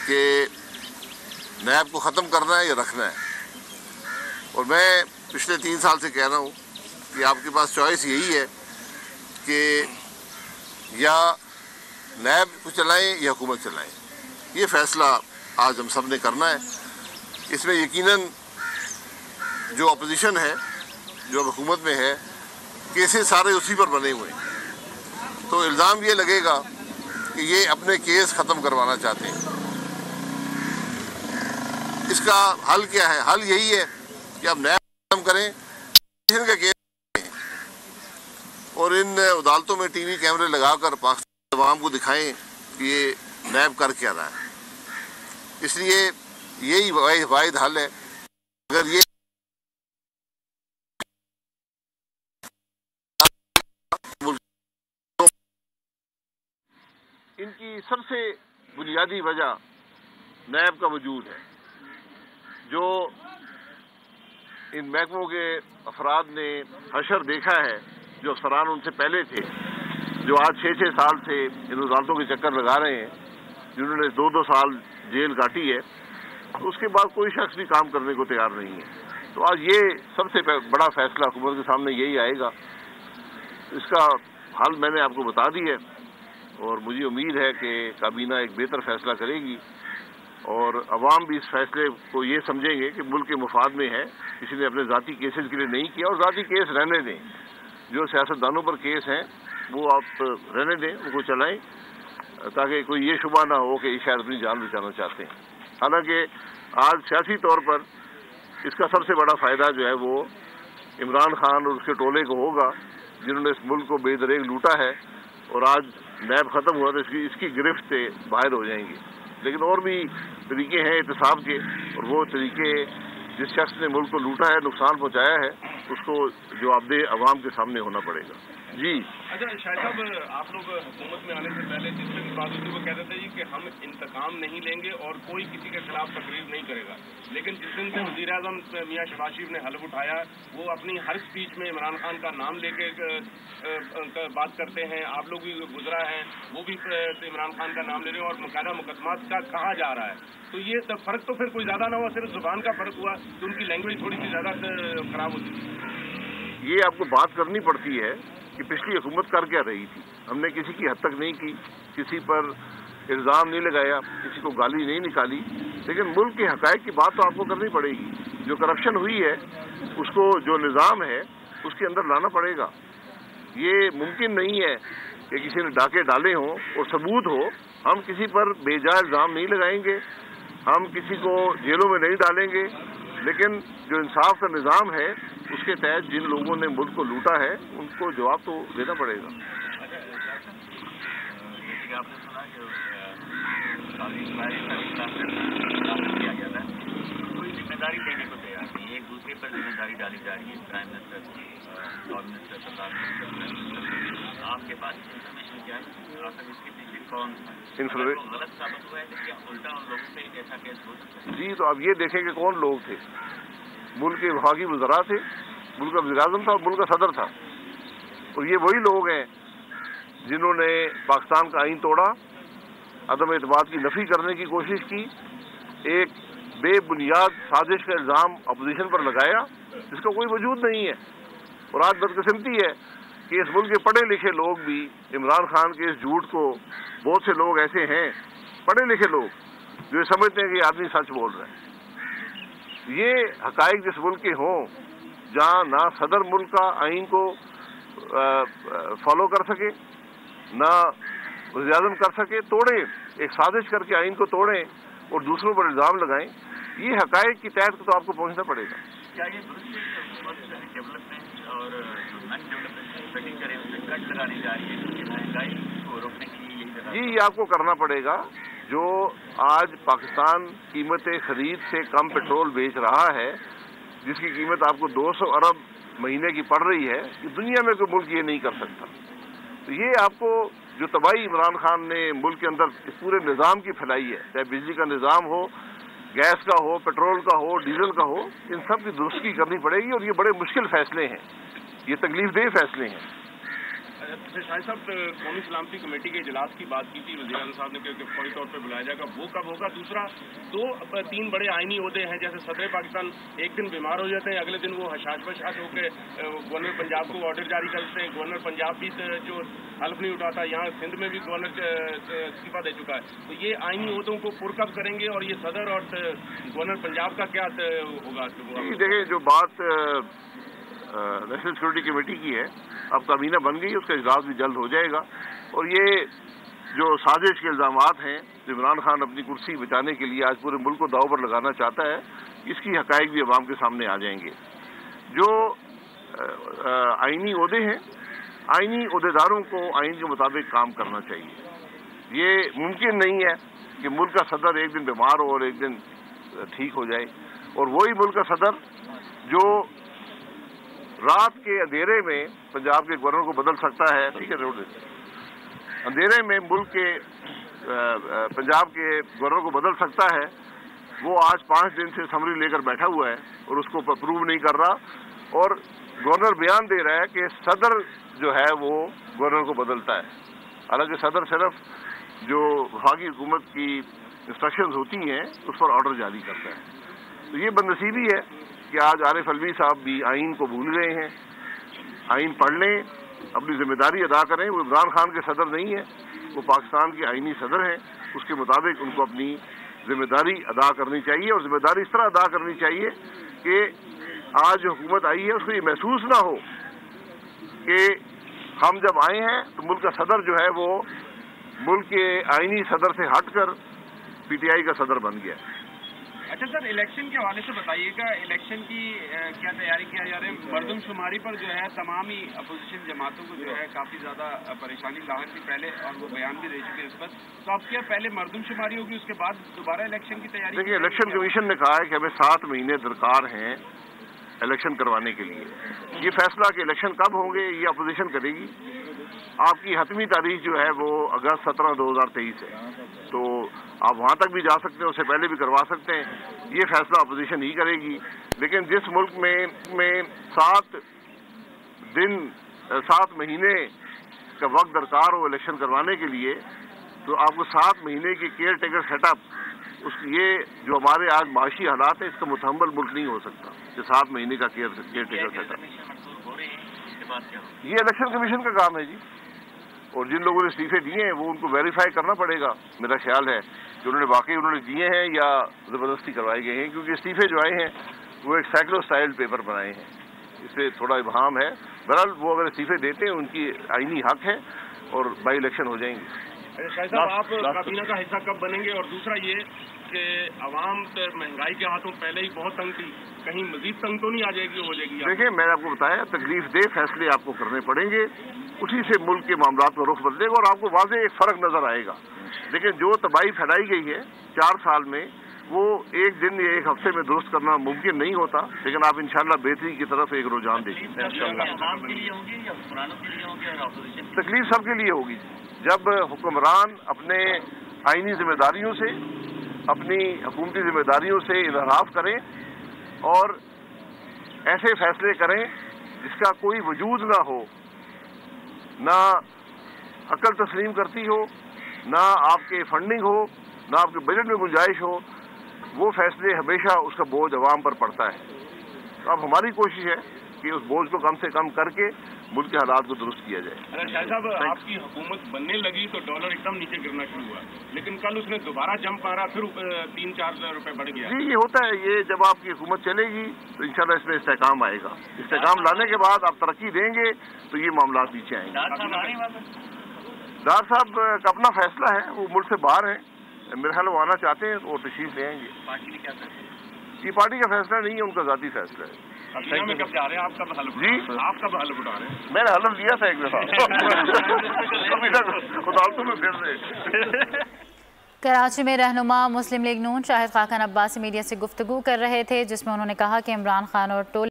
کہ نیب کو ختم کرنا ہے یا رکھنا ہے، اور میں پچھلے 3 سال سے کہہ رہا ہوں کہ آپ کے پاس چوائس یہی ہے کہ یا نیب کو چلائیں یا حکومت چلائیں۔ یہ فیصلہ آج ہم سب نے کرنا ہے۔ اس میں یقیناً جو اپوزیشن ہے، جو حکومت میں ہے، کیسز سارے اسی پر بنے ہوئے ہیں، تو الزام یہ لگے گا کہ یہ اپنے کیس ختم کروانا چاہتے ہیں۔ اس کا حل کیا ہے؟ حل یہی ہے کہ اب نیب ختم کریں، کا کیس اور ان عدالتوں میں ٹی وی کیمرے لگا کر پاکستان عوام کو دکھائیں کہ یہ نیب کر کیا رہا ہے۔ اس لیے یہی واحد حل ہے۔ اگر یہ ان کی سب سے بنیادی وجہ نیب کا وجود ہے، جو ان محکموں کے افراد نے حشر دیکھا ہے، جو افسران ان سے پہلے تھے، جو آج 6 سال سے ان عدالتوں کے چکر لگا رہے ہیں، جنہوں نے 2 سال جیل کاٹی ہے، اس کے بعد کوئی شخص بھی کام کرنے کو تیار نہیں ہے۔ تو آج یہ سب سے بڑا فیصلہ حکومت کے سامنے یہی آئے گا۔ اس کا حل میں نے آپ کو بتا دی ہے، اور مجھے امید ہے کہ کابینہ ایک بہتر فیصلہ کرے گی، اور عوام بھی اس فیصلے کو یہ سمجھیں گے کہ ملک کے مفاد میں ہے، کسی نے اپنے ذاتی کیسز کے لیے نہیں کیا، اور ذاتی کیس رہنے دیں۔ جو سیاستدانوں پر کیس ہیں وہ آپ رہنے دیں، ان کو چلائیں، تاکہ کوئی یہ شبہ نہ ہو کہ یہ شاید اپنی جان بچانا چاہتے ہیں۔ حالانکہ آج سیاسی طور پر اس کا سب سے بڑا فائدہ جو ہے وہ عمران خان اور اس کے ٹولے کو ہوگا، جنہوں نے اس ملک کو بے دریغ لوٹا ہے، اور آج نیب ختم ہوا تو اس کی گرفت سے باہر ہو جائیں گے۔ لیکن اور بھی طریقے ہیں احتساب کے، اور وہ طریقے جس شخص نے ملک کو لوٹا ہے، نقصان پہنچایا ہے، اس کو جوابدہ عوام کے سامنے ہونا پڑے گا۔ جی اچھا شاہد صاحب، آپ لوگ حکومت میں آنے سے پہلے جس دن بات ہوتی وہ کہتے تھے کہ ہم انتقام نہیں لیں گے اور کوئی کسی کے خلاف تقریر نہیں کرے گا، لیکن جس دن سے وزیر اعظم میاں شہباز شریف نے حلف اٹھایا، وہ اپنی ہر اسپیچ میں عمران خان کا نام لے کے بات کرتے ہیں، آپ لوگ بھی گزرا ہیں، وہ بھی عمران خان کا نام لے رہے ہیں اور باقاعدہ مقدمات کا کہا جا رہا ہے۔ تو یہ فرق تو پھر کوئی زیادہ نہ ہوا، صرف زبان کا فرق ہوا کہ ان کی لینگویج تھوڑی سی زیادہ خراب ہوتی ہے۔ یہ آپ کو بات کرنی پڑتی ہے کہ پچھلی حکومت کر کیا رہی تھی۔ ہم نے کسی کی حد تک نہیں کی، کسی پر الزام نہیں لگایا، کسی کو گالی نہیں نکالی، لیکن ملک کے حقائق کی بات تو آپ کو کرنی پڑے گی۔ جو کرپشن ہوئی ہے اس کو، جو نظام ہے اس کے اندر لانا پڑے گا۔ یہ ممکن نہیں ہے کہ کسی نے ڈاکے ڈالے ہوں اور ثبوت ہو۔ ہم کسی پر بے جا الزام نہیں لگائیں گے، ہم کسی کو جیلوں میں نہیں ڈالیں گے، لیکن جو انصاف کا نظام ہے اس کے تحت جن لوگوں نے ملک کو لوٹا ہے ان کو جواب تو دینا پڑے گا۔ آپ نے سنا کہ کوئی ذمہ داری دینے کو تیار نہیں، ایک دوسرے پر ذمہ داری ڈالی جا رہی ہے، پرائم منسٹر، گورنر منسٹر، سردار منسٹر۔ آپ کے پاس انفارمیشن کیا ہے؟ آخر اس کے پیچھے کون غلط ثابت ہوا ہے کہ کیا الٹا ان لوگوں پہ ایسا کیس ہو سکتا ہے؟ جی، تو اب یہ دیکھیں کہ کون لوگ تھے۔ ملک کے وفاقی وزراء تھے، ملک کا وزیر اعظم تھا اور ملک کا صدر تھا، اور یہ وہی لوگ ہیں جنہوں نے پاکستان کا آئین توڑا، عدم اعتماد کی نفی کرنے کی کوشش کی، ایک بے بنیاد سازش کا الزام اپوزیشن پر لگایا جس کا کوئی وجود نہیں ہے۔ اور آج بدقسمتی ہے کہ اس ملک کے پڑھے لکھے لوگ بھی عمران خان کے اس جھوٹ کو، بہت سے لوگ ایسے ہیں پڑھے لکھے لوگ جو یہ سمجھتے ہیں کہ یہ آدمی سچ بول رہا ہے۔ یہ حقائق جس ملک کے ہوں جہاں نہ صدر ملک کا آئین کو فالو کر سکے، نہ وزیر اعظم کر سکے، توڑیں، ایک سازش کر کے آئین کو توڑیں اور دوسروں پر الزام لگائیں، یہ حقائق کی تحت تو آپ کو پہنچنا پڑے گا۔ کیا یہ درست ہے کہ ڈیولپمنٹ اور جو نان ڈیولپمنٹ اسپینڈنگ کرے اس میں کٹ لگانی جا رہی ہے کیونکہ مہنگائی کو روکنے کے لیے یہی؟ جی، یہ آپ کو کرنا پڑے گا۔ جو آج پاکستان قیمت خرید سے کم پیٹرول بیچ رہا ہے، جس کی قیمت آپ کو 200 ارب مہینے کی پڑ رہی ہے، کہ دنیا میں کوئی ملک یہ نہیں کر سکتا۔ تو یہ آپ کو جو تباہی عمران خان نے ملک کے اندر اس پورے نظام کی پھیلائی ہے، چاہے بجلی کا نظام ہو، گیس کا ہو، پیٹرول کا ہو، ڈیزل کا ہو، ان سب کی درستگی کرنی پڑے گی، اور یہ بڑے مشکل فیصلے ہیں، یہ تکلیف دہ فیصلے ہیں۔ शाहिद साहब, कौमी सलामती कमेटी के इजलास की बात की थी वज़ीर आज़म साहब ने कि फौरी तौर पर बुलाया जाएगा, वो कब होगा? दूसरा, 2-3 बड़े आइनी ओहदे हैं, जैसे सदर पाकिस्तान एक दिन बीमार हो जाते हैं, अगले दिन वो हशाश बशाश होकर गवर्नर पंजाब को ऑर्डर जारी करते हैं। गवर्नर पंजाब भी जो हल्फ नहीं उठाता, यहाँ सिंध में भी गवर्नर इस्तीफा दे चुका है। तो ये आइनी ओहदों को पुरकब करेंगे और ये सदर और गवर्नर पंजाब का क्या होगा? देखिए, जो बात नेशनल सिक्योरिटी कमेटी की है, अब काबीना बन गई, उसका इजलास भी जल्द हो जाएगा। और ये जो साजिश के इल्ज़ामात हैं, इमरान खान अपनी कुर्सी बचाने के लिए आज पूरे मुल्क को दाव पर लगाना चाहता है, इसकी हक़ाइक़ भी अवाम के सामने आ जाएंगे। जो आइनी ओहदे हैं, आइनी ओहदेदारों को आइन के मुताबिक काम करना चाहिए। ये मुमकिन नहीं है कि मुल्क का सदर एक दिन बीमार हो और एक दिन ठीक हो जाए, और वही मुल्क का सदर जो रात के अंधेरे में पंजाब के गवर्नर को बदल सकता है, ठीक है, अंधेरे में मुल्क के पंजाब के गवर्नर को बदल सकता है, वो आज 5 दिन से समरी लेकर बैठा हुआ है और उसको अप्रूव नहीं कर रहा। और गवर्नर बयान दे रहा है कि सदर जो है वो गवर्नर को बदलता है, हालांकि सदर सिर्फ जो वफाकी हुकूमत की इंस्ट्रक्शंस होती हैं उस पर ऑर्डर जारी करता है। तो ये बदनसीबी है कि आज आरिफ अलवी साहब भी आइन को भूल गए हैं। आइन पढ़ लें, अपनी जिम्मेदारी अदा करें। वो इमरान खान के सदर नहीं है, वो पाकिस्तान के आइनी सदर हैं। उसके मुताबिक उनको अपनी जिम्मेदारी अदा करनी चाहिए, और जिम्मेदारी इस तरह अदा करनी चाहिए कि आज जो हुकूमत आई है उसको ये महसूस ना हो कि हम जब आए हैं तो मुल्क का सदर जो है वो मुल्क के आइनी सदर से हटकर पीटीआई का सदर बन गया। अच्छा सर, इलेक्शन के हवाले से बताइएगा, इलेक्शन की क्या तैयारी किया जा रही है? मरदमशुमारी पर जो है तमाम ही अपोजिशन जमातों को जो है काफ़ी ज़्यादा परेशानी लाहक थी पहले, और वो बयान भी दे चुके हैं इस पर। तो अब क्या पहले मरदमशुमारी होगी, उसके बाद दोबारा इलेक्शन की तैयारी? देखिए, इलेक्शन कमीशन ने कहा है कि हमें 7 महीने दरकार हैं इलेक्शन करवाने के लिए। ये फैसला कि इलेक्शन कब होंगे ये अपोजिशन करेगी। आपकी हतमी तारीख जो है वो अगस्त 17, 2023 है, तो आप वहाँ तक भी जा सकते हैं, उससे पहले भी करवा सकते हैं। ये फैसला अपोजिशन ही करेगी। लेकिन जिस मुल्क में 7 महीने का वक्त दरकार हो इलेक्शन करवाने के लिए, तो आपको 7 महीने की केयर टेकर सेटअप, ये जो हमारे आज माशी हालात है, इसका मुतहम्मल मुल्क नहीं हो सकता। ये 7 महीने का केयर टेकर सेटअप, ये इलेक्शन कमीशन का काम है जी। और जिन लोगों ने इस्तीफे दिए हैं वो उनको वेरीफाई करना पड़ेगा। मेरा ख्याल है कि उन्होंने दिए हैं या ज़बरदस्ती करवाए गए हैं, क्योंकि इस्तीफे जो आए हैं वो एक साइक्लो स्टाइल पेपर बनाए हैं, इससे थोड़ा इबहम है। बहरहाल वो अगर इस्तीफे देते हैं उनकी आईनी हक है और बाई इलेक्शन हो जाएंगे। शाहिद साहब, आप काबीना का हिस्सा कब बनेंगे? और दूसरा ये कि अवाम महंगाई के हाथों पहले ही बहुत तंग थी, कहीं मजीद तंग तो नहीं आ जाएगी, हो जाएगी? देखिए, मैंने आपको बताया, तकलीफ दे फैसले आपको करने पड़ेंगे, उसी से मुल्क के मामलात में रुख बदलेगा और आपको वाज़ेह एक फ़र्क नज़र आएगा। लेकिन जो तबाही फैलाई गई है 4 साल में, वो एक दिन या एक हफ्ते में दुरुस्त करना मुमकिन नहीं होता। लेकिन आप इंशाल्लाह बेहतरी की तरफ एक रुझान देखिए। तकलीफ सबके लिए होगी जब हुक्मरान अपने आइनी जिम्मेदारियों से, अपनी हुकूमती जिम्मेदारियों से इनहराफ करें और ऐसे फैसले करें जिसका कोई वजूद ना हो, ना अकल तस्लीम करती हो, ना आपके फंडिंग हो, ना आपके बजट में गुंजाइश हो। वो फैसले हमेशा उसका बोझ अवाम पर पड़ता है। तो अब हमारी कोशिश है कि उस बोझ को कम से कम करके मुल्क के हालात को दुरुस्त किया जाए। अरे शाहिद साहब, आपकी हुकूमत बनने लगी तो डॉलर एकदम नीचे गिरना शुरू हुआ, लेकिन कल उसने दोबारा जंप मारा, फिर 3-4 रुपए बढ़ गया। जी, ये होता है। ये जब आपकी हुकूमत चलेगी तो इंशाल्लाह इसमें इस्तेकाम आएगा। इस्तेकाम लाने के बाद आप तरक्की देंगे तो ये मामला नीचे आएंगे। डार साहब का अपना फैसला है, वो मुल्क से बाहर है। मेरे ख्याल वो आना चाहते हैं तो वो तशरीफ ले आएंगे। ये पार्टी का फैसला नहीं है, उनका ज़ाती फैसला है। में कब जा रहे हैं? आप कब हल्फ जी, आप कब हल्फ उठा रहे हैं? मैंने हल्फ लिया था एक दफा अदालतों में फिर से। कराची में रहनुमा मुस्लिम लीग नून शाहिद खाकन अब्बासी मीडिया से गुफ्तगू कर रहे थे, जिसमें उन्होंने कहा कि इमरान खान और टोले